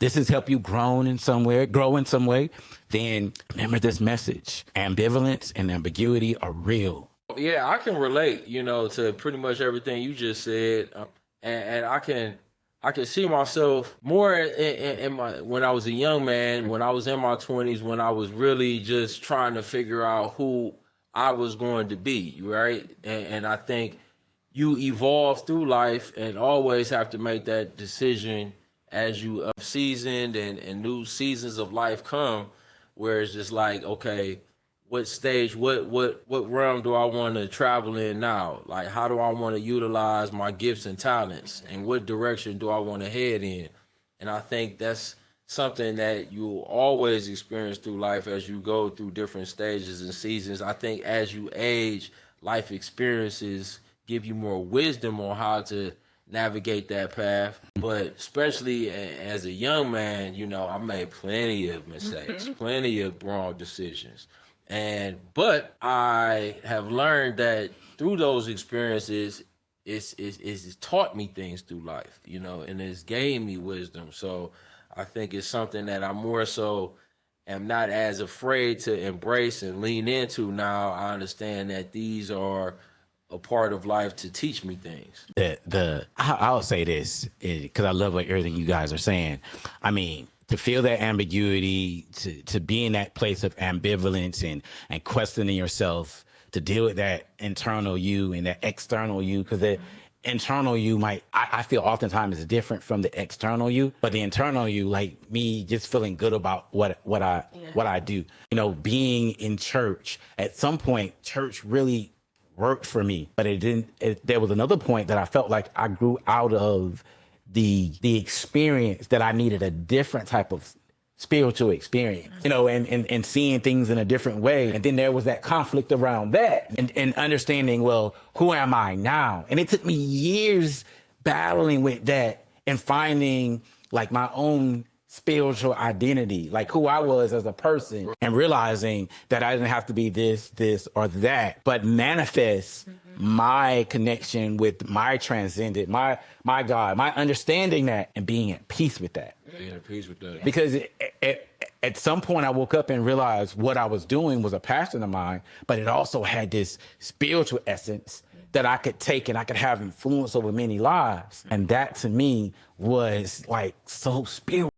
this has helped you grow in some way, then remember this message. Ambivalence and ambiguity are real. Yeah, I can relate, to pretty much everything you just said, and I can see myself more in my when I was a young man, when I was in my 20s, when I was really just trying to figure out who I was going to be, right? And I think you evolve through life and always have to make that decision as you seasoned and new seasons of life come, where it's just like, okay, what stage, what realm do I want to travel in now? Like, how do I want to utilize my gifts and talents, and what direction do I want to head in? And I think that's something that you always experience through life as you go through different stages and seasons. I think as you age, life experiences give you more wisdom on how to navigate that path. But especially as a young man, I made plenty of mistakes, plenty of wrong decisions. But I have learned that through those experiences, it's taught me things through life, and it's gave me wisdom. So I think it's something that I more so am not as afraid to embrace and lean into now. I understand that these are a part of life to teach me things. I'll say this because I love what everything you guys are saying. I mean, to feel that ambiguity, to be in that place of ambivalence and questioning yourself, to deal with that internal you and that external you, because the internal you I feel oftentimes is different from the external you, but the internal you, like me just feeling good about what I do. Being in church, at some point, church really worked for me, but it didn't. There was another point that I felt like I grew out of the experience, that I needed a different type of spiritual experience, and seeing things in a different way. And then there was that conflict around that and understanding, well, who am I now? And it took me years battling with that and finding like my own spiritual identity, like who I was as a person, and realizing that I didn't have to be this, or that, but manifest my connection with my transcendent, my God, my understanding that, and being at peace with that. Being at peace with that. Because at some point I woke up and realized what I was doing was a passion of mine, but it also had this spiritual essence that I could take and I could have influence over many lives. And that to me was like so spiritual.